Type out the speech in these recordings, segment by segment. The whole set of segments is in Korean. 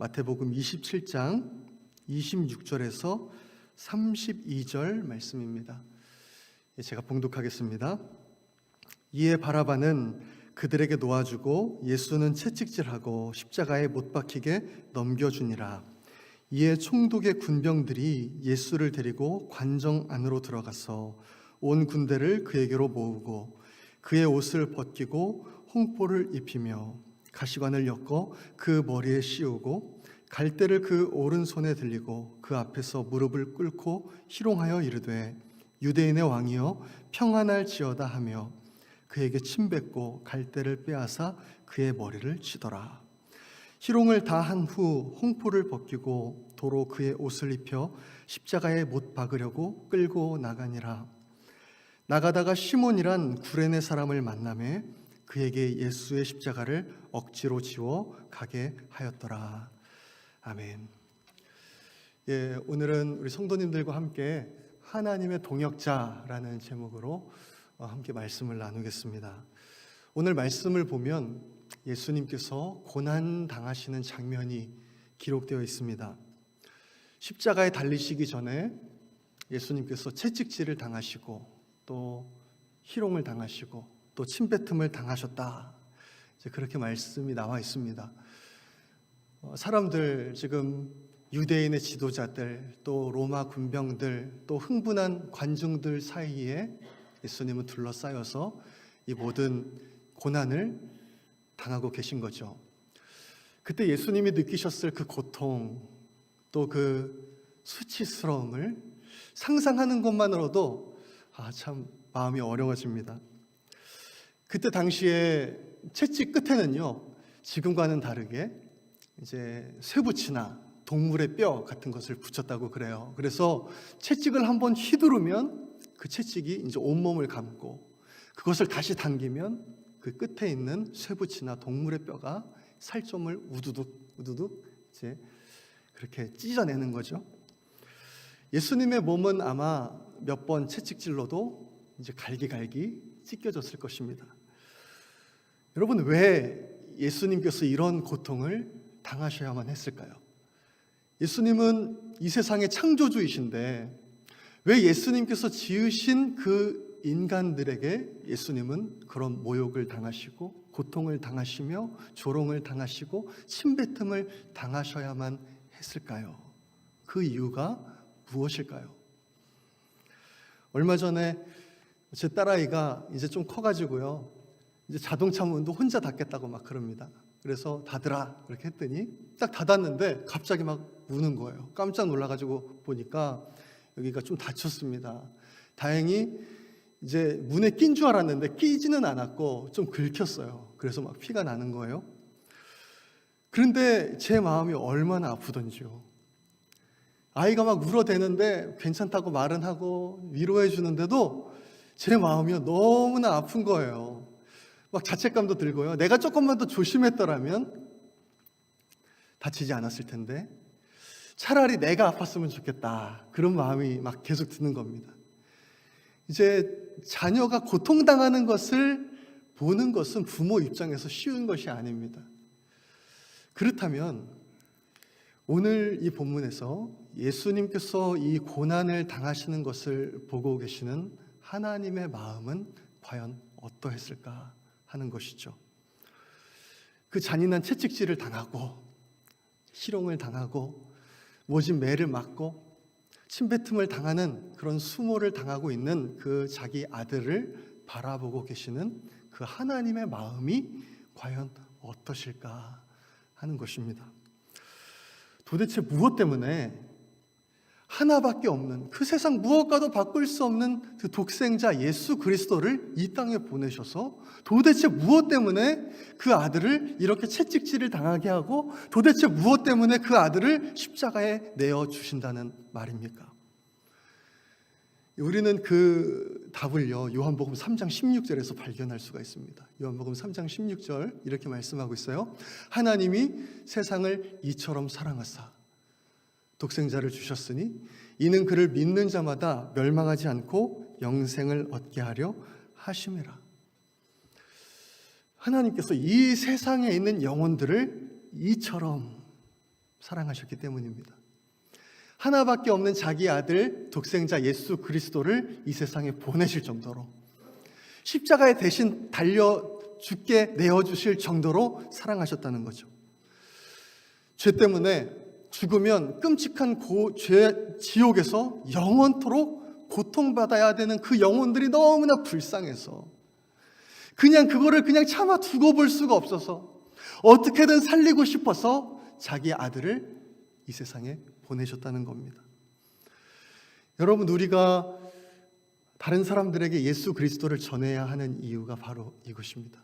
마태복음 27장 26절에서 32절 말씀입니다. 제가 봉독하겠습니다. 이에 바라바는 그들에게 놓아주고 예수는 채찍질하고 십자가에 못 박히게 넘겨주니라. 이에 총독의 군병들이 예수를 데리고 관정 안으로 들어가서 온 군대를 그에게로 모으고 그의 옷을 벗기고 홍포를 입히며 가시관을 엮어 그 머리에 씌우고 갈대를 그 오른손에 들리고 그 앞에서 무릎을 꿇고 희롱하여 이르되 유대인의 왕이여 평안할지어다 하며 그에게 침뱉고 갈대를 빼앗아 그의 머리를 치더라. 희롱을 다 한 후 홍포를 벗기고 도로 그의 옷을 입혀 십자가에 못 박으려고 끌고 나가니라. 나가다가 시몬이란 구레네 사람을 만나매 그에게 예수의 십자가를 억지로 지워 가게 하였더라. 아멘. 오늘은 우리 성도님들과 함께 하나님의 동역자라는 제목으로 함께 말씀을 나누겠습니다. 오늘 말씀을 보면 예수님께서 고난 당하시는 장면이 기록되어 있습니다. 십자가에 달리시기 전에 예수님께서 채찍질을 당하시고 또 희롱을 당하시고 또 침뱉음을 당하셨다. 그렇게 말씀이 나와 있습니다. 사람들, 지금 유대인의 지도자들, 또 로마 군병들, 또 흥분한 관중들 사이에 예수님은 둘러싸여서 이 모든 고난을 당하고 계신 거죠. 그때 예수님이 느끼셨을 그 고통, 또 그 수치스러움을 상상하는 것만으로도 참 마음이 어려워집니다. 그때 당시에 채찍 끝에는요, 지금과는 다르게 이제 쇠붙이나 동물의 뼈 같은 것을 붙였다고 그래요. 그래서 채찍을 한번 휘두르면 그 채찍이 이제 온몸을 감고 그것을 다시 당기면 그 끝에 있는 쇠붙이나 동물의 뼈가 살점을 우두둑 이제 그렇게 찢어내는 거죠. 예수님의 몸은 아마 몇 번 채찍질로도 이제 갈기갈기 찢겨졌을 것입니다. 여러분, 왜 예수님께서 이런 고통을 당하셔야만 했을까요? 예수님은 이 세상의 창조주이신데 왜 예수님께서 지으신 그 인간들에게 예수님은 그런 모욕을 당하시고 고통을 당하시며 조롱을 당하시고 침뱉음을 당하셔야만 했을까요? 그 이유가 무엇일까요? 얼마 전에 제 딸아이가 이제 좀 커가지고요, 이제 자동차 문도 혼자 닫겠다고 막 그럽니다. 그래서 닫으라 그렇게 했더니 딱 닫았는데 갑자기 막 우는 거예요. 깜짝 놀라가지고 보니까 여기가 좀 다쳤습니다. 다행히 이제 문에 낀 줄 알았는데 끼지는 않았고 좀 긁혔어요. 그래서 막 피가 나는 거예요. 그런데 제 마음이 얼마나 아프던지요. 아이가 막 울어대는데 괜찮다고 말은 하고 위로해 주는데도 제 마음이 너무나 아픈 거예요. 막 자책감도 들고요. 내가 조금만 더 조심했더라면 다치지 않았을 텐데 차라리 내가 아팠으면 좋겠다. 그런 마음이 막 계속 드는 겁니다. 이제 자녀가 고통당하는 것을 보는 것은 부모 입장에서 쉬운 것이 아닙니다. 그렇다면 오늘 이 본문에서 예수님께서 이 고난을 당하시는 것을 보고 계시는 하나님의 마음은 과연 어떠했을까 하는 것이죠. 그 잔인한 채찍질을 당하고 희롱을 당하고 모진 매를 맞고 침뱉음을 당하는 그런 수모를 당하고 있는 그 자기 아들을 바라보고 계시는 그 하나님의 마음이 과연 어떠실까 하는 것입니다. 도대체 무엇 때문에 하나밖에 없는, 그 세상 무엇과도 바꿀 수 없는 그 독생자 예수 그리스도를 이 땅에 보내셔서 도대체 무엇 때문에 그 아들을 이렇게 채찍질을 당하게 하고 도대체 무엇 때문에 그 아들을 십자가에 내어주신다는 말입니까? 우리는 그 답을요, 요한복음 3장 16절에서 발견할 수가 있습니다. 요한복음 3장 16절 이렇게 말씀하고 있어요. 하나님이 세상을 이처럼 사랑하사 독생자를 주셨으니 이는 그를 믿는 자마다 멸망하지 않고 영생을 얻게 하려 하심이라. 하나님께서 이 세상에 있는 영혼들을 이처럼 사랑하셨기 때문입니다. 하나밖에 없는 자기 아들 독생자 예수 그리스도를 이 세상에 보내실 정도로, 십자가에 대신 달려 죽게 내어주실 정도로 사랑하셨다는 거죠. 죄 때문에 죽으면 끔찍한 지옥에서 영원토록 고통받아야 되는 그 영혼들이 너무나 불쌍해서 그거를 참아 두고 볼 수가 없어서 어떻게든 살리고 싶어서 자기 아들을 이 세상에 보내셨다는 겁니다. 여러분, 우리가 다른 사람들에게 예수 그리스도를 전해야 하는 이유가 바로 이것입니다.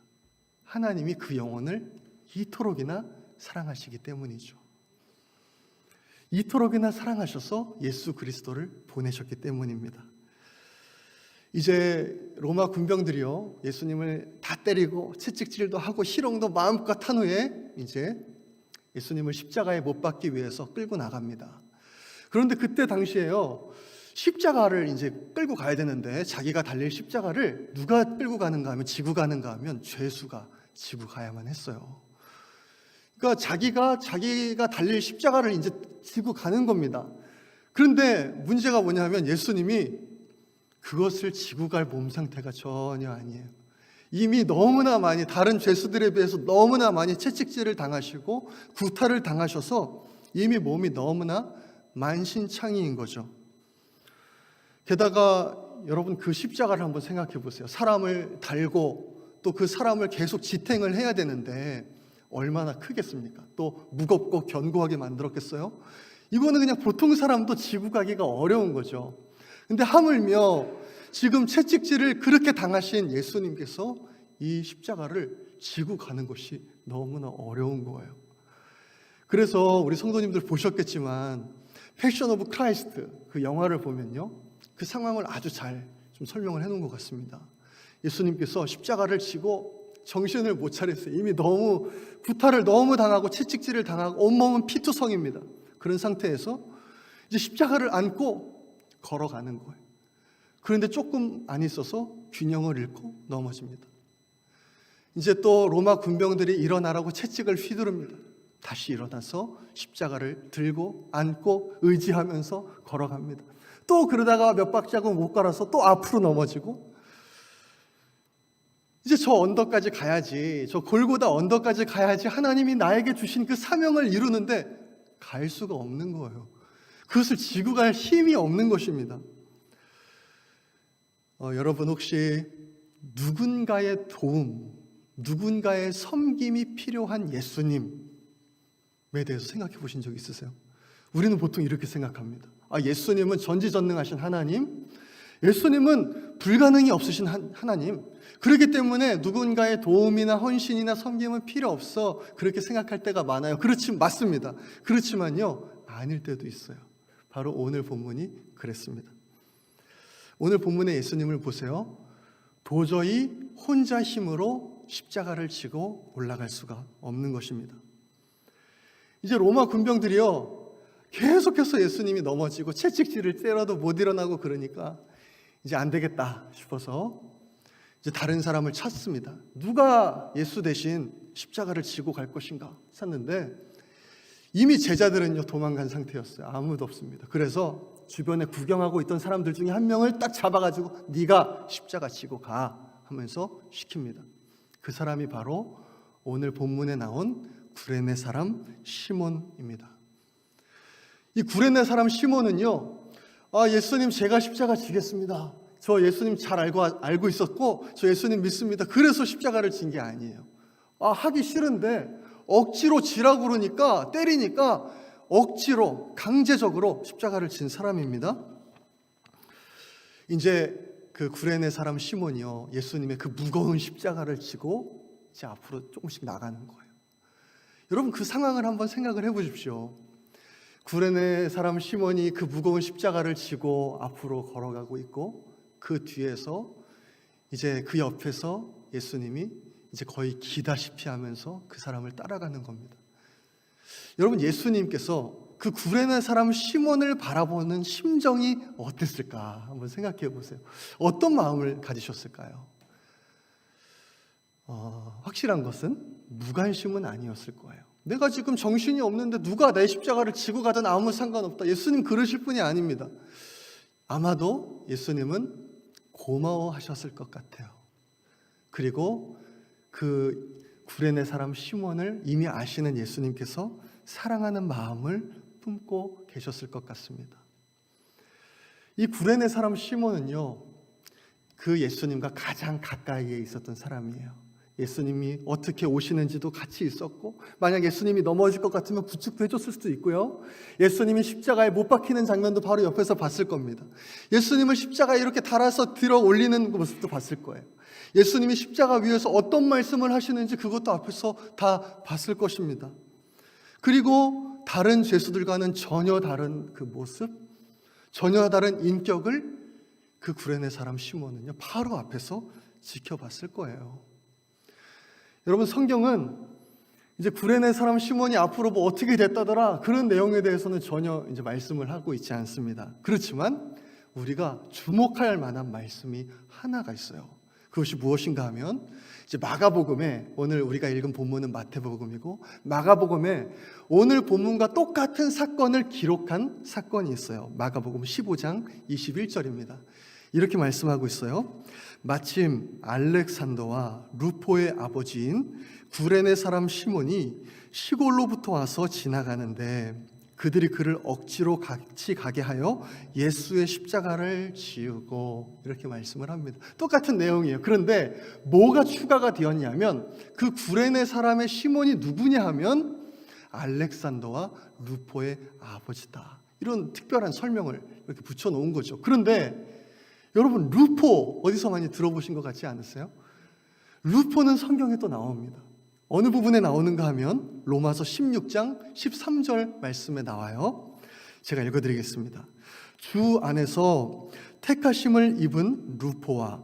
하나님이 그 영혼을 이토록이나 사랑하시기 때문이죠. 이토록이나 사랑하셔서 예수 그리스도를 보내셨기 때문입니다. 이제 로마 군병들이요, 예수님을 다 때리고 채찍질도 하고 희롱도 마음껏 한 후에 이제 예수님을 십자가에 못 박기 위해서 끌고 나갑니다. 그런데 그때 당시에요, 십자가를 이제 끌고 가야 되는데 자기가 달릴 십자가를 누가 끌고 가는가 하면, 지고 가는가 하면 죄수가 지고 가야만 했어요. 그러니까 자기가 달릴 십자가를 이제 지고 가는 겁니다. 그런데 문제가 뭐냐면 예수님이 그것을 지고 갈 몸 상태가 전혀 아니에요. 이미 너무나 많이, 다른 죄수들에 비해서 너무나 많이 채찍질을 당하시고 구타를 당하셔서 이미 몸이 너무나 만신창이인 거죠. 게다가 여러분, 그 십자가를 한번 생각해 보세요. 사람을 달고 또 그 사람을 계속 지탱을 해야 되는데 얼마나 크겠습니까? 또 무겁고 견고하게 만들었겠어요? 이거는 그냥 보통 사람도 지고 가기가 어려운 거죠. 근데 하물며 지금 채찍질을 그렇게 당하신 예수님께서 이 십자가를 지고 가는 것이 너무나 어려운 거예요. 그래서 우리 성도님들 보셨겠지만 패션 오브 크라이스트 그 영화를 보면요, 그 상황을 아주 잘 좀 설명을 해놓은 것 같습니다. 예수님께서 십자가를 지고 정신을 못 차렸어요. 이미 너무 구타를 너무 당하고 채찍질을 당하고 온몸은 피투성입니다. 그런 상태에서 이제 십자가를 안고 걸어가는 거예요. 그런데 조금 안 있어서 균형을 잃고 넘어집니다. 이제 또 로마 군병들이 일어나라고 채찍을 휘두릅니다. 다시 일어나서 십자가를 들고 안고 의지하면서 걸어갑니다. 또 그러다가 몇 박자국 못 걸어서 또 앞으로 넘어지고, 이제 저 언덕까지 가야지, 저 골고다 언덕까지 가야지 하나님이 나에게 주신 그 사명을 이루는데 갈 수가 없는 거예요. 그것을 지고 갈 힘이 없는 것입니다. 여러분, 혹시 누군가의 도움, 누군가의 섬김이 필요한 예수님에 대해서 생각해 보신 적 있으세요? 우리는 보통 이렇게 생각합니다. 예수님은 전지전능하신 하나님, 예수님은 불가능이 없으신 하나님, 그렇기 때문에 누군가의 도움이나 헌신이나 섬김은 필요 없어, 그렇게 생각할 때가 많아요. 맞습니다. 그렇지만요, 아닐 때도 있어요. 바로 오늘 본문이 그랬습니다. 오늘 본문의 예수님을 보세요. 도저히 혼자 힘으로 십자가를 지고 올라갈 수가 없는 것입니다. 이제 로마 군병들이요, 계속해서 예수님이 넘어지고 채찍질을 때려도 못 일어나고 그러니까 이제 안 되겠다 싶어서 이제 다른 사람을 찾습니다. 누가 예수 대신 십자가를 지고 갈 것인가 찾는데 이미 제자들은요, 도망간 상태였어요. 아무도 없습니다. 그래서 주변에 구경하고 있던 사람들 중에 한 명을 딱 잡아가지고 네가 십자가 지고 가 하면서 시킵니다. 그 사람이 바로 오늘 본문에 나온 구레네 사람 시몬입니다. 이 구레네 사람 시몬은요, 예수님 제가 십자가 지겠습니다. 저 예수님 잘 알고 있었고 저 예수님 믿습니다. 그래서 십자가를 진 게 아니에요. 하기 싫은데 억지로 지라고 그러니까, 때리니까 억지로 강제적으로 십자가를 진 사람입니다. 이제 그 구레네 사람 시몬이요, 예수님의 그 무거운 십자가를 지고 이제 앞으로 조금씩 나가는 거예요. 여러분, 그 상황을 한번 생각을 해보십시오. 구레네 사람 시몬이 그 무거운 십자가를 지고 앞으로 걸어가고 있고, 그 뒤에서 이제 그 옆에서 예수님이 이제 거의 기다시피 하면서 그 사람을 따라가는 겁니다. 여러분, 예수님께서 그 구레네 사람 시몬을 바라보는 심정이 어땠을까 한번 생각해 보세요. 어떤 마음을 가지셨을까요? 확실한 것은 무관심은 아니었을 거예요. 내가 지금 정신이 없는데 누가 내 십자가를 지고 가든 아무 상관없다. 예수님 그러실 분이 아닙니다. 아마도 예수님은 고마워하셨을 것 같아요. 그리고 그 구레네 사람 시몬을 이미 아시는 예수님께서 사랑하는 마음을 품고 계셨을 것 같습니다. 이 구레네 사람 시몬은요, 그 예수님과 가장 가까이에 있었던 사람이에요. 예수님이 어떻게 오시는지도 같이 있었고, 만약 예수님이 넘어질 것 같으면 부축도 해줬을 수도 있고요, 예수님이 십자가에 못 박히는 장면도 바로 옆에서 봤을 겁니다. 예수님을 십자가에 이렇게 달아서 들어 올리는 모습도 봤을 거예요. 예수님이 십자가 위에서 어떤 말씀을 하시는지 그것도 앞에서 다 봤을 것입니다. 그리고 다른 죄수들과는 전혀 다른 그 모습, 전혀 다른 인격을 그 구레네 사람 시몬은요, 바로 앞에서 지켜봤을 거예요. 여러분, 성경은 이제 구레네 사람 시몬이 앞으로 뭐 어떻게 됐다더라 그런 내용에 대해서는 전혀 이제 말씀을 하고 있지 않습니다. 그렇지만 우리가 주목할 만한 말씀이 하나가 있어요. 그것이 무엇인가 하면 이제 마가복음에, 오늘 우리가 읽은 본문은 마태복음이고, 마가복음에 오늘 본문과 똑같은 사건을 기록한 사건이 있어요. 마가복음 15장 21절입니다. 이렇게 말씀하고 있어요. 마침 알렉산더와 루포의 아버지인 구레네 사람 시몬이 시골로부터 와서 지나가는데 그들이 그를 억지로 같이 가게 하여 예수의 십자가를 지우고, 이렇게 말씀을 합니다. 똑같은 내용이에요. 그런데 뭐가 추가가 되었냐면, 그 구레네 사람의 시몬이 누구냐 하면 알렉산더와 루포의 아버지다, 이런 특별한 설명을 이렇게 붙여놓은 거죠. 그런데 여러분, 루포 어디서 많이 들어보신 것 같지 않으세요? 루포는 성경에 또 나옵니다. 어느 부분에 나오는가 하면 로마서 16장 13절 말씀에 나와요. 제가 읽어드리겠습니다. 주 안에서 택하심을 입은 루포와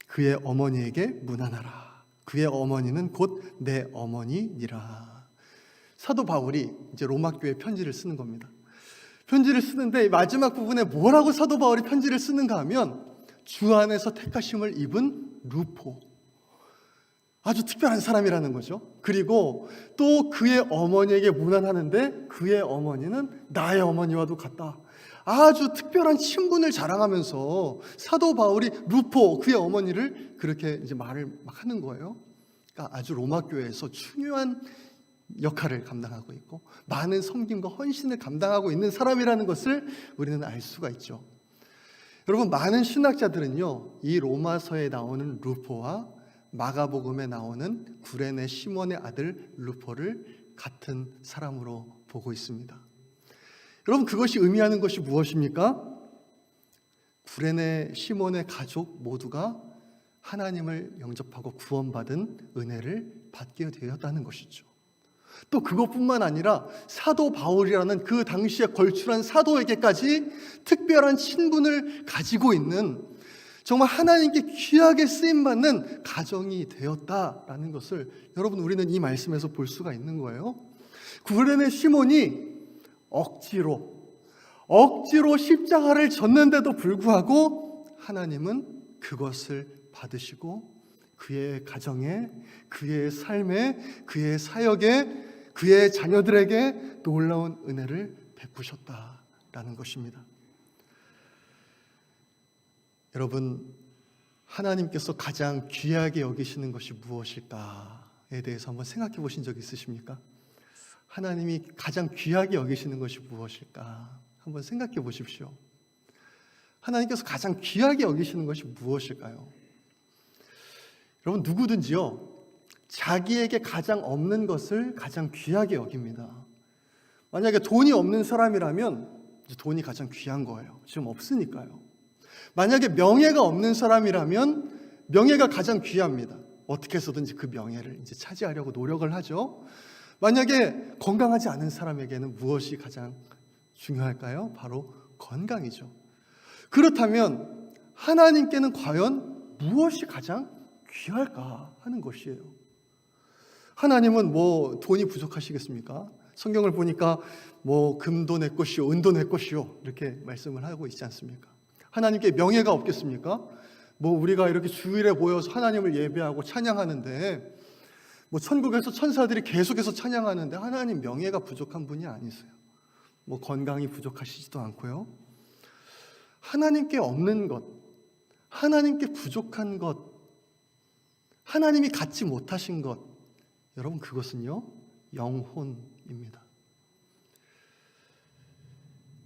그의 어머니에게 문안하라. 그의 어머니는 곧 내 어머니니라. 사도 바울이 이제 로마 교회에 편지를 쓰는 겁니다. 편지를 쓰는데 마지막 부분에 뭐라고 사도 바울이 편지를 쓰는가 하면, 주 안에서 택하심을 입은 루포, 아주 특별한 사람이라는 거죠. 그리고 또 그의 어머니에게 문안하는데 그의 어머니는 나의 어머니와도 같다. 아주 특별한 친분을 자랑하면서 사도 바울이 루포, 그의 어머니를 그렇게 이제 말을 막 하는 거예요. 그러니까 아주 로마 교회에서 중요한 역할을 감당하고 있고 많은 섬김과 헌신을 감당하고 있는 사람이라는 것을 우리는 알 수가 있죠. 여러분, 많은 신학자들은요, 이 로마서에 나오는 루포와 마가복음에 나오는 구레네 시몬의 아들 루포를 같은 사람으로 보고 있습니다. 여러분, 그것이 의미하는 것이 무엇입니까? 구레네 시몬의 가족 모두가 하나님을 영접하고 구원받은 은혜를 받게 되었다는 것이죠. 또 그것뿐만 아니라 사도 바울이라는 그 당시에 걸출한 사도에게까지 특별한 친분을 가지고 있는, 정말 하나님께 귀하게 쓰임받는 가정이 되었다라는 것을 여러분, 우리는 이 말씀에서 볼 수가 있는 거예요. 구레네 시몬이 억지로 십자가를 졌는데도 불구하고 하나님은 그것을 받으시고 그의 가정에, 그의 삶에, 그의 사역에, 그의 자녀들에게 놀라운 은혜를 베푸셨다라는 것입니다. 여러분, 하나님께서 가장 귀하게 여기시는 것이 무엇일까에 대해서 한번 생각해 보신 적 있으십니까? 하나님이 가장 귀하게 여기시는 것이 무엇일까? 한번 생각해 보십시오. 하나님께서 가장 귀하게 여기시는 것이 무엇일까요? 여러분, 누구든지요, 자기에게 가장 없는 것을 가장 귀하게 여깁니다. 만약에 돈이 없는 사람이라면 돈이 가장 귀한 거예요. 지금 없으니까요. 만약에 명예가 없는 사람이라면 명예가 가장 귀합니다. 어떻게 해서든지 그 명예를 이제 차지하려고 노력을 하죠. 만약에 건강하지 않은 사람에게는 무엇이 가장 중요할까요? 바로 건강이죠. 그렇다면 하나님께는 과연 무엇이 가장 귀할까 하는 것이에요. 하나님은 뭐 돈이 부족하시겠습니까? 성경을 보니까 뭐 금도 내 것이요, 은도 내 것이요, 이렇게 말씀을 하고 있지 않습니까? 하나님께 명예가 없겠습니까? 뭐 우리가 이렇게 주일에 모여서 하나님을 예배하고 찬양하는데 천국에서 천사들이 계속해서 찬양하는데 하나님 명예가 부족한 분이 아니세요. 건강이 부족하시지도 않고요. 하나님께 없는 것, 하나님께 부족한 것, 하나님이 갖지 못하신 것, 여러분 그것은요 영혼입니다.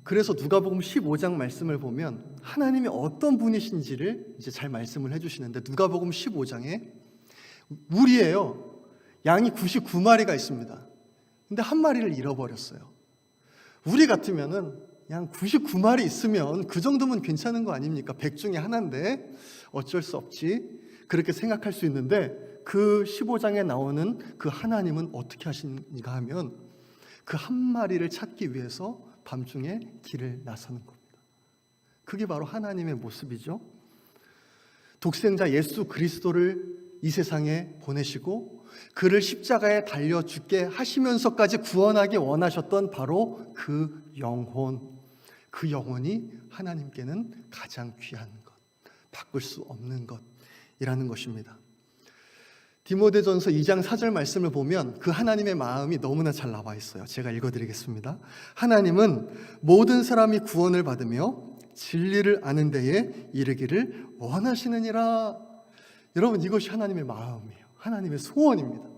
그래서 누가복음 15장 말씀을 보면 하나님이 어떤 분이신지를 이제 잘 말씀을 해주시는데, 누가복음 15장에 우리예요. 양이 99마리가 있습니다. 근데 한 마리를 잃어버렸어요. 우리 같으면은 양 99마리 있으면 그 정도면 괜찮은 거 아닙니까? 100 중에 하나인데 어쩔 수 없지, 그렇게 생각할 수 있는데, 그 15장에 나오는 그 하나님은 어떻게 하시는가 하면 그 한 마리를 찾기 위해서 밤중에 길을 나서는 겁니다. 그게 바로 하나님의 모습이죠. 독생자 예수 그리스도를 이 세상에 보내시고 그를 십자가에 달려 죽게 하시면서까지 구원하기 원하셨던 바로 그 영혼, 그 영혼이 하나님께는 가장 귀한 것, 바꿀 수 없는 것이라는 것입니다. 디모데전서 2장 4절 말씀을 보면 그 하나님의 마음이 너무나 잘 나와 있어요. 제가 읽어드리겠습니다. 하나님은 모든 사람이 구원을 받으며 진리를 아는 데에 이르기를 원하시느니라. 여러분, 이것이 하나님의 마음이에요. 하나님의 소원입니다.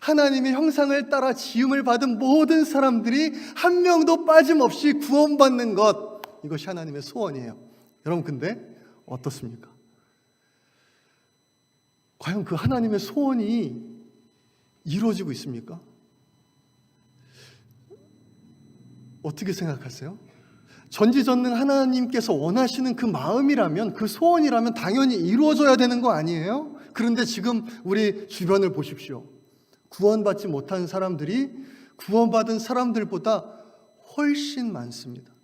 하나님의 형상을 따라 지음을 받은 모든 사람들이 한 명도 빠짐없이 구원받는 것, 이것이 하나님의 소원이에요. 여러분, 근데 어떻습니까? 과연 그 하나님의 소원이 이루어지고 있습니까? 어떻게 생각하세요? 전지전능 하나님께서 원하시는 그 마음이라면, 그 소원이라면 당연히 이루어져야 되는 거 아니에요? 그런데 지금 우리 주변을 보십시오. 구원받지 못한 사람들이 구원받은 사람들보다 훨씬 많습니다.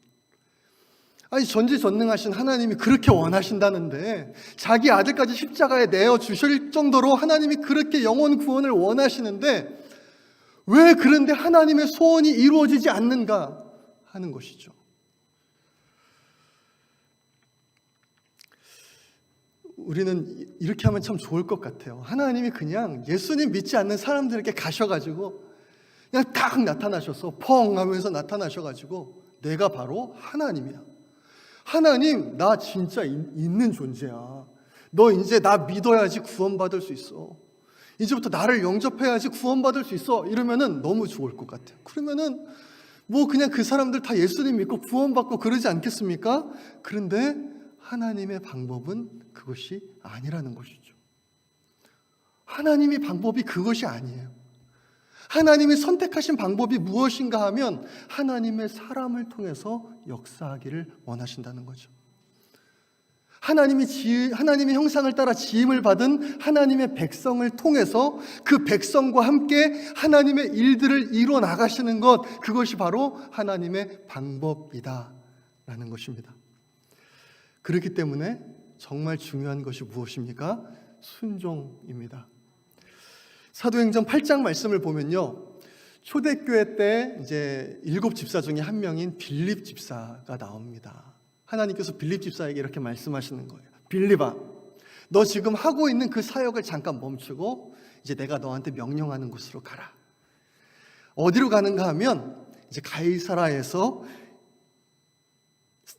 아니, 전지전능하신 하나님이 그렇게 원하신다는데, 자기 아들까지 십자가에 내어 주실 정도로 하나님이 그렇게 영혼 구원을 원하시는데 왜 그런데 하나님의 소원이 이루어지지 않는가 하는 것이죠. 우리는 이렇게 하면 참 좋을 것 같아요. 하나님이 그냥 예수님 믿지 않는 사람들에게 가셔가지고 그냥 딱 나타나셔서 펑 하면서 나타나셔가지고 내가 바로 하나님이야. 하나님, 나 진짜 있는 존재야. 너 이제 나 믿어야지 구원받을 수 있어. 이제부터 나를 영접해야지 구원받을 수 있어. 이러면은 너무 좋을 것 같아요. 그러면은 그냥 그 사람들 다 예수님 믿고 구원받고 그러지 않겠습니까? 그런데 하나님의 방법은 그것이 아니라는 것이죠. 하나님의 방법이 그것이 아니에요. 하나님이 선택하신 방법이 무엇인가 하면 하나님의 사람을 통해서 역사하기를 원하신다는 거죠. 하나님의 형상을 따라 지음을 받은 하나님의 백성을 통해서 그 백성과 함께 하나님의 일들을 이루어 나가시는 것, 그것이 바로 하나님의 방법이다라는 것입니다. 그렇기 때문에 정말 중요한 것이 무엇입니까? 순종입니다. 사도행전 8장 말씀을 보면요, 초대교회 때 이제 7 집사 중에 한 명인 빌립 집사가 나옵니다. 하나님께서 빌립 집사에게 이렇게 말씀하시는 거예요. 빌립아, 너 지금 하고 있는 그 사역을 잠깐 멈추고 이제 내가 너한테 명령하는 곳으로 가라. 어디로 가는가 하면 이제 가이사라에서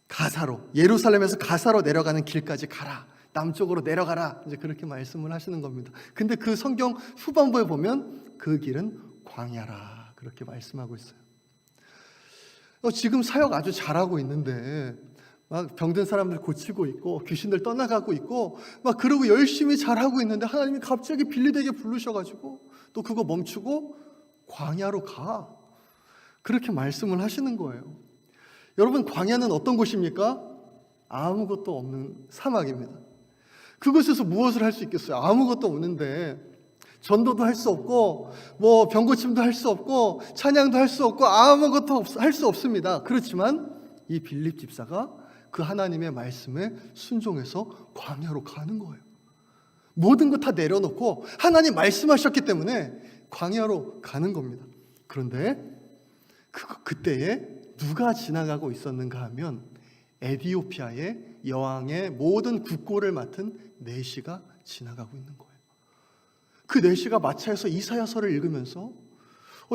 가사로, 예루살렘에서 가사로 내려가는 길까지 가라. 남쪽으로 내려가라. 이제 그렇게 말씀을 하시는 겁니다. 근데 그 성경 후반부에 보면 그 길은 광야라. 그렇게 말씀하고 있어요. 지금 사역 아주 잘하고 있는데 막 병든 사람들 고치고 있고 귀신들 떠나가고 있고 막 그러고 열심히 잘하고 있는데 하나님이 갑자기 빌립에게 부르셔가지고 또 그거 멈추고 광야로 가. 그렇게 말씀을 하시는 거예요. 여러분, 광야는 어떤 곳입니까? 아무것도 없는 사막입니다. 그곳에서 무엇을 할 수 있겠어요? 아무것도 없는데 전도도 할 수 없고 병고침도 할 수 없고 찬양도 할 수 없고 아무것도 할 수 없습니다. 그렇지만 이 빌립 집사가 그 하나님의 말씀에 순종해서 광야로 가는 거예요. 모든 거 다 내려놓고 하나님 말씀하셨기 때문에 광야로 가는 겁니다. 그런데 그때에 누가 지나가고 있었는가 하면 에티오피아의 여왕의 모든 국고를 맡은 내시가 지나가고 있는 거예요. 그 내시가 마차에서 이사야서를 읽으면서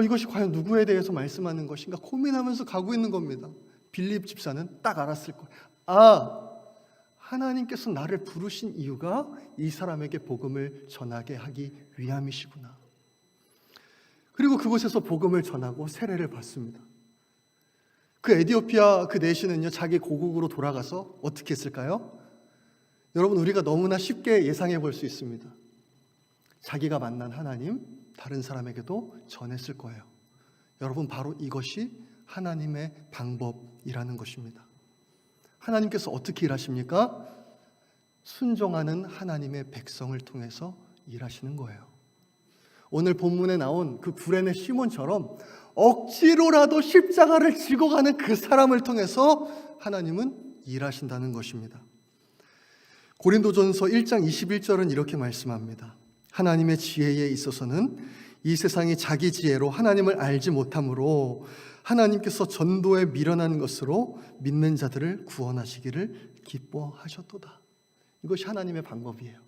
이것이 과연 누구에 대해서 말씀하는 것인가 고민하면서 가고 있는 겁니다. 빌립 집사는 딱 알았을 거예요. 하나님께서 나를 부르신 이유가 이 사람에게 복음을 전하게 하기 위함이시구나. 그리고 그곳에서 복음을 전하고 세례를 받습니다. 그 에디오피아 그 내시는요, 자기 고국으로 돌아가서 어떻게 했을까요? 여러분, 우리가 너무나 쉽게 예상해 볼 수 있습니다. 자기가 만난 하나님, 다른 사람에게도 전했을 거예요. 여러분, 바로 이것이 하나님의 방법이라는 것입니다. 하나님께서 어떻게 일하십니까? 순종하는 하나님의 백성을 통해서 일하시는 거예요. 오늘 본문에 나온 그 구레네 시몬처럼 억지로라도 십자가를 지고 가는 그 사람을 통해서 하나님은 일하신다는 것입니다. 고린도전서 1장 21절은 이렇게 말씀합니다. 하나님의 지혜에 있어서는 이 세상이 자기 지혜로 하나님을 알지 못하므로 하나님께서 전도에 미련한 것으로 믿는 자들을 구원하시기를 기뻐하셨도다. 이것이 하나님의 방법이에요.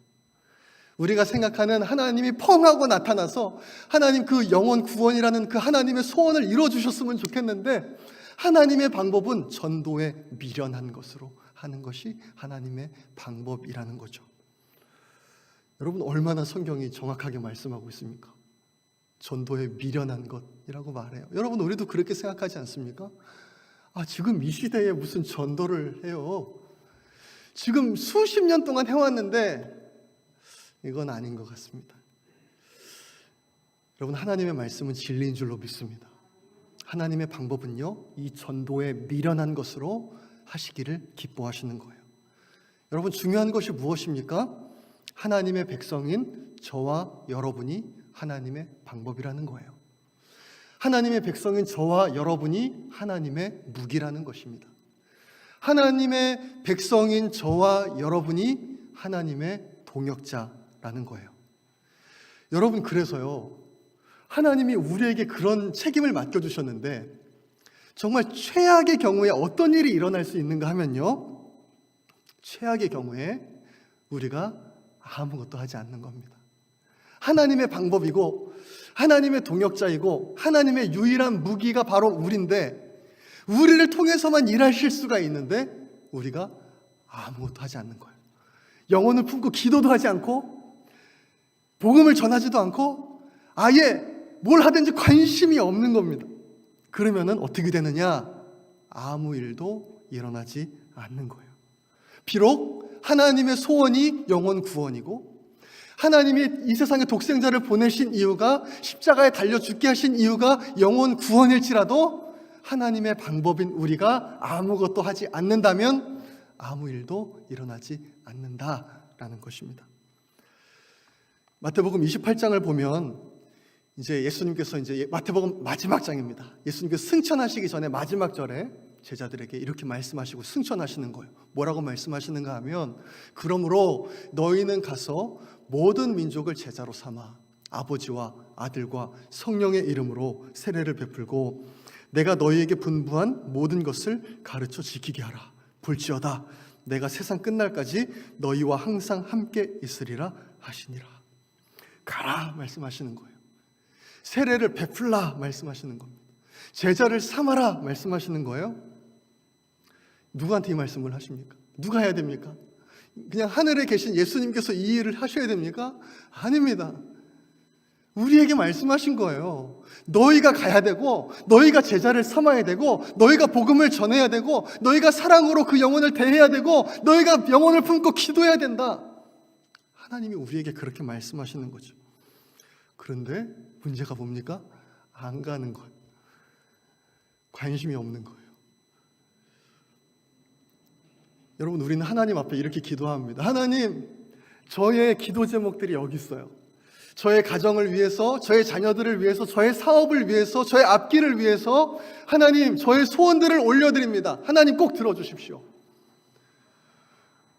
우리가 생각하는 하나님이 펑하고 나타나서 하나님 그 영혼 구원이라는 그 하나님의 소원을 이루어주셨으면 좋겠는데, 하나님의 방법은 전도에 미련한 것으로 하는 것이 하나님의 방법이라는 거죠. 여러분, 얼마나 성경이 정확하게 말씀하고 있습니까? 전도에 미련한 것이라고 말해요. 여러분, 우리도 그렇게 생각하지 않습니까? 지금 이 시대에 무슨 전도를 해요? 지금 수십 년 동안 해왔는데 이건 아닌 것 같습니다. 여러분, 하나님의 말씀은 진리인 줄로 믿습니다. 하나님의 방법은요, 이 전도에 미련한 것으로 하시기를 기뻐하시는 거예요. 여러분, 중요한 것이 무엇입니까? 하나님의 백성인 저와 여러분이 하나님의 방법이라는 거예요. 하나님의 백성인 저와 여러분이 하나님의 무기라는 것입니다. 하나님의 백성인 저와 여러분이 하나님의 동역자라는 거예요. 여러분, 그래서요, 하나님이 우리에게 그런 책임을 맡겨주셨는데 정말 최악의 경우에 어떤 일이 일어날 수 있는가 하면요, 최악의 경우에 우리가 아무것도 하지 않는 겁니다. 하나님의 방법이고 하나님의 동역자이고 하나님의 유일한 무기가 바로 우리인데, 우리를 통해서만 일하실 수가 있는데 우리가 아무것도 하지 않는 거예요. 영혼을 품고 기도도 하지 않고 복음을 전하지도 않고 아예 뭘 하든지 관심이 없는 겁니다. 그러면은 어떻게 되느냐? 아무 일도 일어나지 않는 거예요. 비록 하나님의 소원이 영혼 구원이고, 하나님이 이 세상에 독생자를 보내신 이유가, 십자가에 달려 죽게 하신 이유가 영혼 구원일지라도 하나님의 방법인 우리가 아무것도 하지 않는다면 아무 일도 일어나지 않는다라는 것입니다. 마태복음 28장을 보면 이제 예수님께서 이제 마태복음 마지막 장입니다. 예수님께서 승천하시기 전에 마지막 절에 제자들에게 이렇게 말씀하시고 승천하시는 거예요. 뭐라고 말씀하시는가 하면, 그러므로 너희는 가서 모든 민족을 제자로 삼아 아버지와 아들과 성령의 이름으로 세례를 베풀고 내가 너희에게 분부한 모든 것을 가르쳐 지키게 하라. 볼지어다 내가 세상 끝날까지 너희와 항상 함께 있으리라 하시니라. 가라 말씀하시는 거예요. 세례를 베풀라 말씀하시는 겁니다. 제자를 삼아라 말씀하시는 거예요. 누구한테 이 말씀을 하십니까? 누가 해야 됩니까? 그냥 하늘에 계신 예수님께서 이 일을 하셔야 됩니까? 아닙니다. 우리에게 말씀하신 거예요. 너희가 가야 되고, 너희가 제자를 삼아야 되고, 너희가 복음을 전해야 되고, 너희가 사랑으로 그 영혼을 대해야 되고, 너희가 영혼을 품고 기도해야 된다. 하나님이 우리에게 그렇게 말씀하시는 거죠. 그런데 문제가 뭡니까? 안 가는 거예요. 관심이 없는 거예요. 여러분, 우리는 하나님 앞에 이렇게 기도합니다. 하나님, 저의 기도 제목들이 여기 있어요. 저의 가정을 위해서, 저의 자녀들을 위해서, 저의 사업을 위해서, 저의 앞길을 위해서 하나님, 저의 소원들을 올려드립니다. 하나님 꼭 들어주십시오.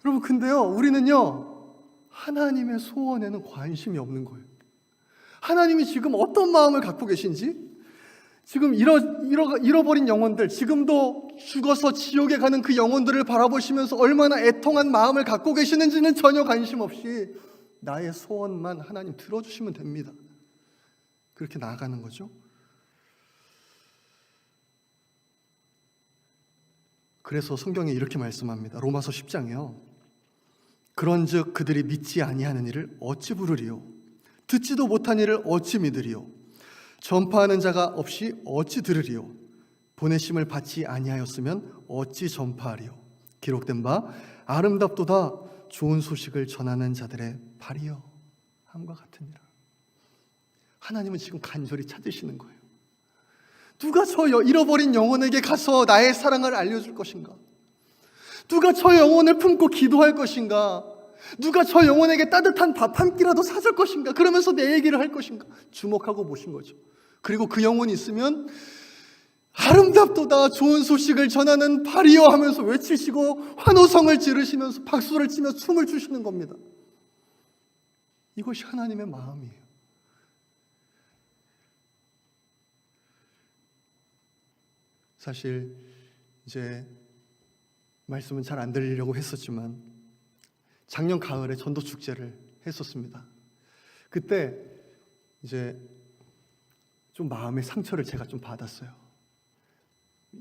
여러분, 근데요, 우리는요, 하나님의 소원에는 관심이 없는 거예요. 하나님이 지금 어떤 마음을 갖고 계신지, 지금 잃어버린 영혼들, 지금도 죽어서 지옥에 가는 그 영혼들을 바라보시면서 얼마나 애통한 마음을 갖고 계시는지는 전혀 관심 없이 나의 소원만 하나님 들어주시면 됩니다. 그렇게 나아가는 거죠. 그래서 성경에 이렇게 말씀합니다. 로마서 10장이요. 그런즉 그들이 믿지 아니하는 이를 어찌 부르리요? 듣지도 못한 이를 어찌 믿으리요? 전파하는 자가 없이 어찌 들으리요? 보내심을 받지 아니하였으면 어찌 전파하리요? 기록된 바 아름답도다 좋은 소식을 전하는 자들의 발이요 함과 같으니라. 하나님은 지금 간절히 찾으시는 거예요. 누가 저 잃어버린 영혼에게 가서 나의 사랑을 알려줄 것인가? 누가 저 영혼을 품고 기도할 것인가? 누가 저 영혼에게 따뜻한 밥 한 끼라도 사줄 것인가? 그러면서 내 얘기를 할 것인가? 주목하고 보신 거죠. 그리고 그 영혼이 있으면 아름답도다 좋은 소식을 전하는 발이여 하면서 외치시고 환호성을 지르시면서 박수를 치며 춤을 추시는 겁니다. 이것이 하나님의 마음이에요. 사실 이제 말씀은 잘 안 들리려고 했었지만 작년 가을에 전도 축제를 했었습니다. 그때 이제 좀 마음의 상처를 제가 좀 받았어요.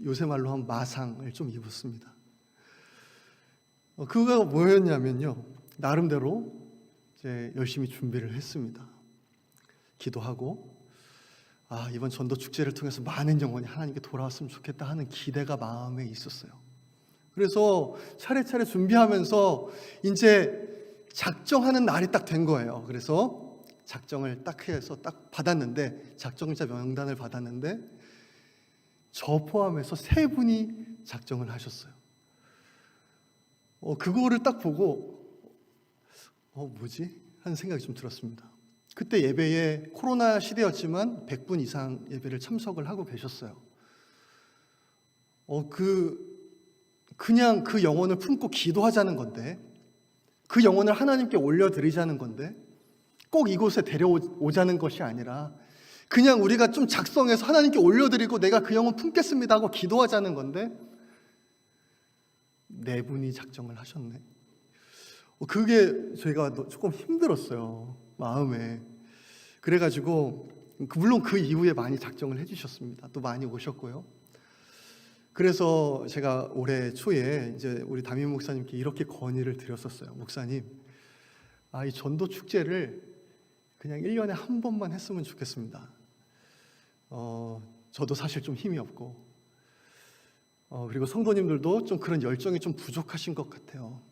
요새 말로 하면 마상을 좀 입었습니다. 그거가 뭐였냐면요, 나름대로 이제 열심히 준비를 했습니다. 기도하고 이번 전도 축제를 통해서 많은 영혼이 하나님께 돌아왔으면 좋겠다 하는 기대가 마음에 있었어요. 그래서 차례차례 준비하면서 이제 작정하는 날이 딱 된 거예요. 그래서 작정을 딱 해서 딱 받았는데, 작정자 명단을 받았는데 저 포함해서 3분이 작정을 하셨어요. 그거를 딱 보고 뭐지? 하는 생각이 좀 들었습니다. 그때 예배에 코로나 시대였지만 100분 이상 예배를 참석을 하고 계셨어요. 그냥 그 영혼을 품고 기도하자는 건데, 그 영혼을 하나님께 올려드리자는 건데, 꼭 이곳에 데려오자는 것이 아니라 그냥 우리가 좀 작성해서 하나님께 올려드리고 내가 그 영혼 품겠습니다 하고 기도하자는 건데 4분이 작정을 하셨네. 그게 제가 조금 힘들었어요, 마음에. 그래가지고 물론 그 이후에 많이 작정을 해주셨습니다. 또 많이 오셨고요. 그래서 제가 올해 초에 이제 우리 담임 목사님께 이렇게 건의를 드렸었어요. 목사님, 이 전도 축제를 그냥 1년에 한 번만 했으면 좋겠습니다. 저도 사실 좀 힘이 없고, 그리고 성도님들도 좀 그런 열정이 좀 부족하신 것 같아요.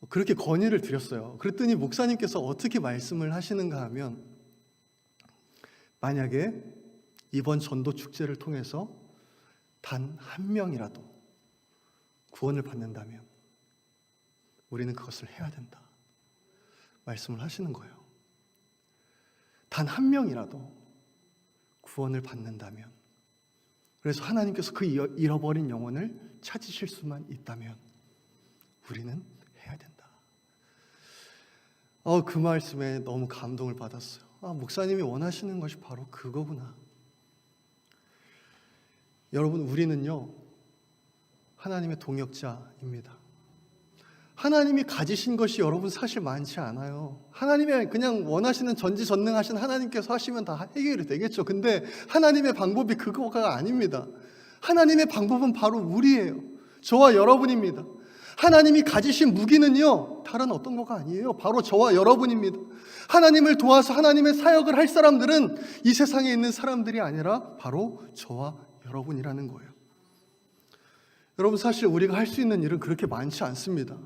그렇게 건의를 드렸어요. 그랬더니 목사님께서 어떻게 말씀을 하시는가 하면, 만약에 이번 전도 축제를 통해서 단 한 명이라도 구원을 받는다면 우리는 그것을 해야 된다 말씀을 하시는 거예요. 단 한 명이라도 구원을 받는다면, 그래서 하나님께서 그 잃어버린 영혼을 찾으실 수만 있다면 우리는 해야 된다. 그 말씀에 너무 감동을 받았어요. 목사님이 원하시는 것이 바로 그거구나. 여러분, 우리는요 하나님의 동역자입니다. 하나님이 가지신 것이 여러분 사실 많지 않아요. 하나님의 그냥 원하시는 전지전능하신 하나님께서 하시면 다 해결이 되겠죠. 근데 하나님의 방법이 그거가 아닙니다. 하나님의 방법은 바로 우리예요. 저와 여러분입니다. 하나님이 가지신 무기는요 다른 어떤 거가 아니에요. 바로 저와 여러분입니다. 하나님을 도와서 하나님의 사역을 할 사람들은 이 세상에 있는 사람들이 아니라 바로 저와 여러분이라는 거예요. 여러분, 사실 우리가 할 수 있는 일은 그렇게 많지 않습니다.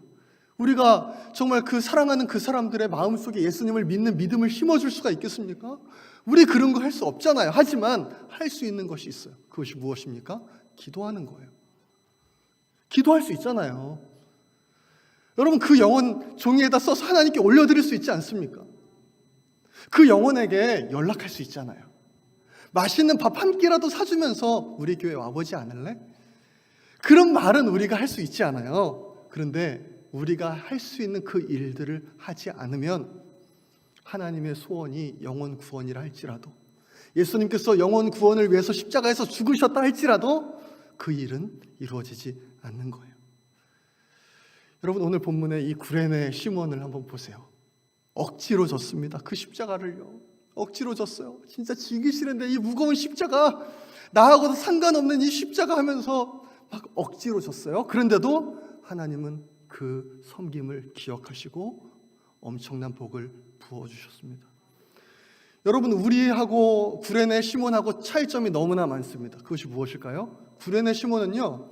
우리가 정말 그 사랑하는 그 사람들의 마음속에 예수님을 믿는 믿음을 심어줄 수가 있겠습니까? 우리 그런 거 할 수 없잖아요. 하지만 할 수 있는 것이 있어요. 그것이 무엇입니까? 기도하는 거예요. 기도할 수 있잖아요. 여러분, 그 영혼 종이에다 써서 하나님께 올려드릴 수 있지 않습니까? 그 영혼에게 연락할 수 있잖아요. 맛있는 밥 한 끼라도 사주면서 우리 교회 와보지 않을래? 그런 말은 우리가 할 수 있지 않아요. 그런데 우리가 할 수 있는 그 일들을 하지 않으면 하나님의 소원이 영혼 구원이라 할지라도, 예수님께서 영혼 구원을 위해서 십자가에서 죽으셨다 할지라도 그 일은 이루어지지 않는 거예요. 여러분, 오늘 본문의 이 구레네 시몬을 한번 보세요. 억지로 졌습니다. 그 십자가를요. 억지로 졌어요. 진짜 지기 싫은데 이 무거운 십자가, 나하고도 상관없는 이 십자가 하면서 막 억지로 졌어요. 그런데도 하나님은 그 섬김을 기억하시고 엄청난 복을 부어주셨습니다. 여러분, 우리하고 구레네 시몬하고 차이점이 너무나 많습니다. 그것이 무엇일까요? 구레네 시몬은요,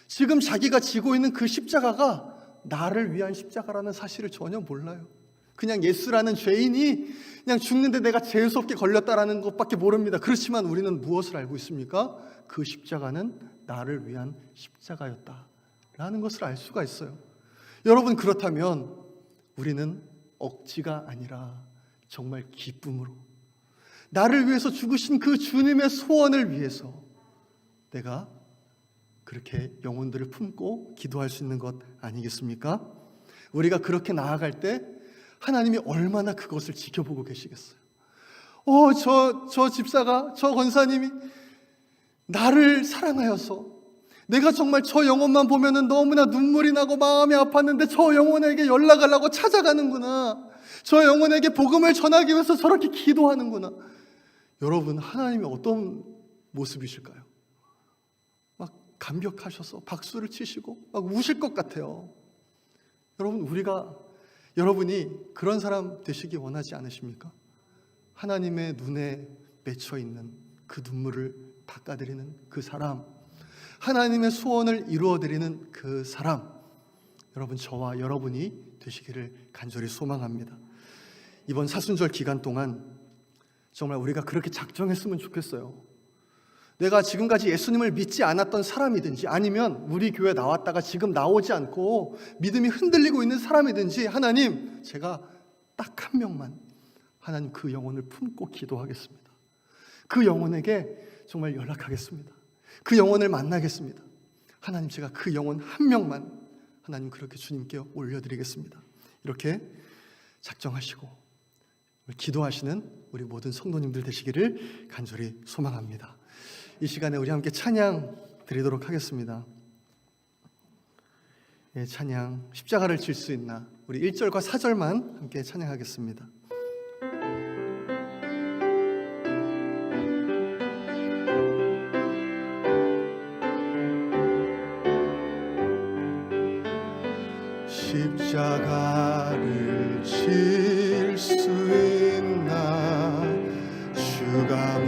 지금 자기가 지고 있는 그 십자가가 나를 위한 십자가라는 사실을 전혀 몰라요. 그냥 예수라는 죄인이 그냥 죽는데 내가 재수없게 걸렸다라는 것밖에 모릅니다. 그렇지만 우리는 무엇을 알고 있습니까? 그 십자가는 나를 위한 십자가였다라는 것을 알 수가 있어요. 여러분, 그렇다면 우리는 억지가 아니라 정말 기쁨으로 나를 위해서 죽으신 그 주님의 소원을 위해서 내가 그렇게 영혼들을 품고 기도할 수 있는 것 아니겠습니까? 우리가 그렇게 나아갈 때 하나님이 얼마나 그것을 지켜보고 계시겠어요. 저 집사가, 저 권사님이 나를 사랑하여서 내가 정말 저 영혼만 보면은 너무나 눈물이 나고 마음이 아팠는데 저 영혼에게 연락을 하고 찾아가는구나. 저 영혼에게 복음을 전하기 위해서 저렇게 기도하는구나. 여러분, 하나님이 어떤 모습이실까요? 막 감격하셔서 박수를 치시고 막 우실 것 같아요. 여러분, 여러분이 그런 사람 되시기 원하지 않으십니까? 하나님의 눈에 맺혀 있는 그 눈물을 닦아드리는 그 사람, 하나님의 소원을 이루어드리는 그 사람, 여러분, 저와 여러분이 되시기를 간절히 소망합니다. 이번 사순절 기간 동안 정말 우리가 그렇게 작정했으면 좋겠어요. 내가 지금까지 예수님을 믿지 않았던 사람이든지 아니면 우리 교회 나왔다가 지금 나오지 않고 믿음이 흔들리고 있는 사람이든지, 하나님, 제가 딱 한 명만, 하나님, 그 영혼을 품고 기도하겠습니다. 그 영혼에게 정말 연락하겠습니다. 그 영혼을 만나겠습니다. 하나님, 제가 그 영혼 한 명만 하나님 그렇게 주님께 올려드리겠습니다. 이렇게 작정하시고 기도하시는 우리 모든 성도님들 되시기를 간절히 소망합니다. 이 시간에 우리 함께 찬양 드리도록 하겠습니다. 예, 찬양 십자가를 질 수 있나, 우리 1절과 4절만 함께 찬양하겠습니다. 십자가를 질 수 있나, 주가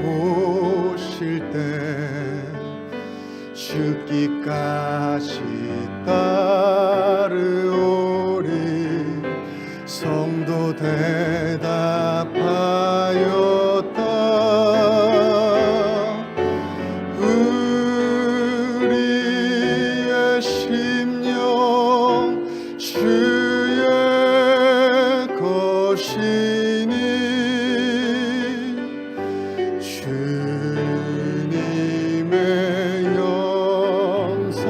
물어보실 때 죽기까지 따르오리. 성도 대답하였다. 우리의 심령 주의 것이니 주님의 영상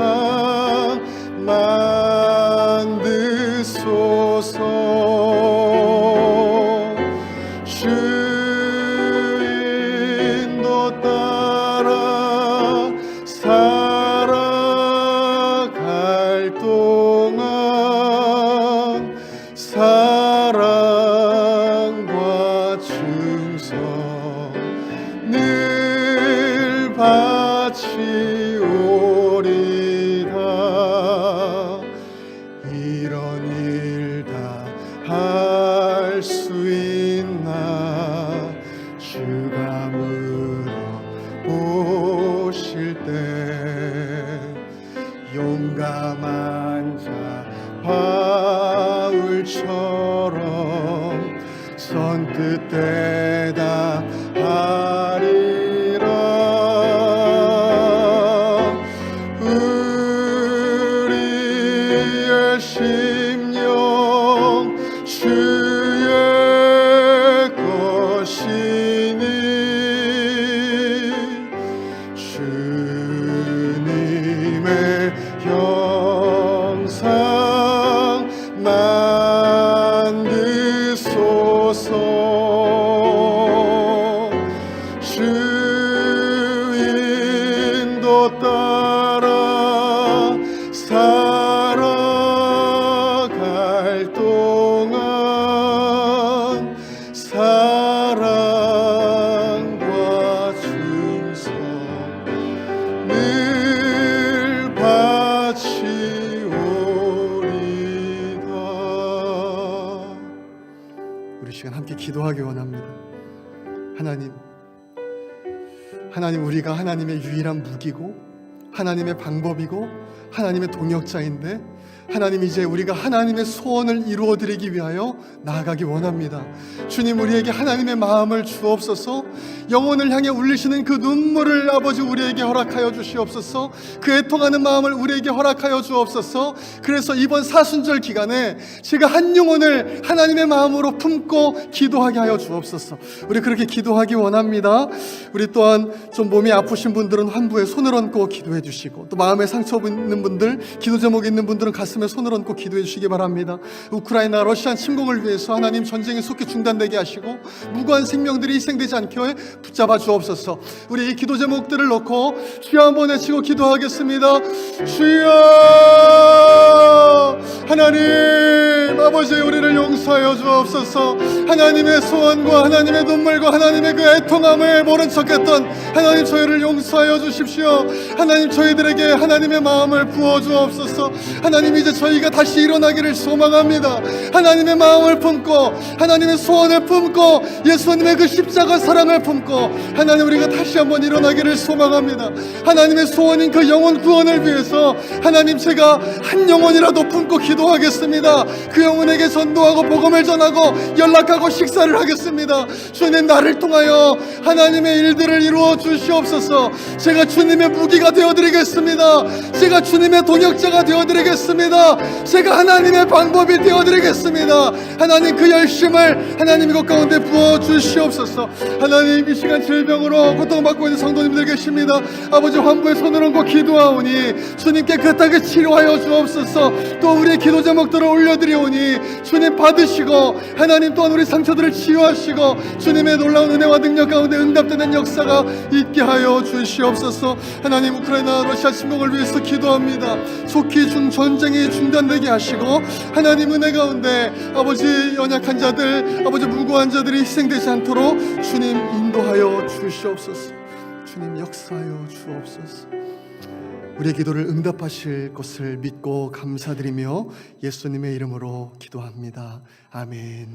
만드소서. 주 인도 따라 살아갈 동안 사랑과 충성 늘 바치오리다. 이런 일 다 할 수 있나, 주가 물어보실 때 용감한 자 바울처럼 선뜻 대답하리라. 우리의 심령 주의 것이니 주님의 형상 만드소서. 주 인도 따라 살아갈 동안 하나님, 우리가 하나님의 유일한 무기고 하나님의 방법이고 하나님의 동역자인데, 하나님, 이제 우리가 하나님의 소원을 이루어드리기 위하여 나아가기 원합니다. 주님, 우리에게 하나님의 마음을 주옵소서. 영혼을 향해 울리시는 그 눈물을 아버지 우리에게 허락하여 주시옵소서. 그 애통하는 마음을 우리에게 허락하여 주옵소서. 그래서 이번 사순절 기간에 제가 한 영혼을 하나님의 마음으로 품고 기도하게 하여 주옵소서. 우리 그렇게 기도하기 원합니다. 우리 또한 좀 몸이 아프신 분들은 환부에 손을 얹고 기도해 주시고, 또 마음에 상처 있는 분들, 기도 제목 있는 분들은 가슴에 손을 얹고 기도해 주시기 바랍니다. 우크라이나 러시아 침공을 위해서 하나님 전쟁이 속히 중단되게 하시고 무고한 생명들이 희생되지 않게 붙잡아 주옵소서. 우리 이 기도 제목들을 놓고 주여 한번 외치고 기도하겠습니다. 주여, 하나님 아버지, 우리를 용서하여 주옵소서. 하나님의 소원과 하나님의 눈물과 하나님의 그 애통함을 모른 척했던 하나님, 저희를 용서하여 주십시오. 하나님, 저희들에게 하나님의 마음을 부어 주옵소서. 하나님, 이제 저희가 다시 일어나기를 소망합니다. 하나님의 마음을 품고 하나님의 소원을 품고 예수님의 그 십자가 사랑을 품고 하나님, 우리가 다시 한번 일어나기를 소망합니다. 하나님의 소원인 그 영혼 구원을 위해서 하나님, 제가 한 영혼이라도 품고 기도하겠습니다. 그 영혼에게 전도하고 복음을 전하고 연락하고 식사를 하겠습니다. 주님, 나를 통하여 하나님의 일들을 이루어 주시옵소서. 제가 주님의 무기가 되어드리겠습니다. 제가 주님의 동역자가 되어드리겠습니다. 제가 하나님의 방법이 되어드리겠습니다. 하나님, 그 열심을 하나님 이곳 가운데 부어 주시옵소서. 하나님, 이 시간 질병으로 고통받고 있는 성도님들 계십니다. 아버지, 환부에 손을 얹고 기도하오니 주님 깨끗하게 치료하여 주옵소서. 또 우리의 기도 제목들을 올려드리오니 주님 받으시고, 하나님 또한 우리 상처들을 치유하시고 주님의 놀라운 은혜와 능력 가운데 응답되는 역사가 있게 하여 주시옵소서. 하나님, 우크라이나 러시아 침공을 위해서 기도합니다. 속히 전쟁이 중단되게 하시고 하나님, 은혜 가운데 아버지 연약한 자들, 아버지 무고한 자들이 희생되지 않도록 주님 인도하여 주시옵소서. 주님 역사하여 주옵소서. 우리의 기도를 응답하실 것을 믿고 감사드리며 예수님의 이름으로 기도합니다. 아멘.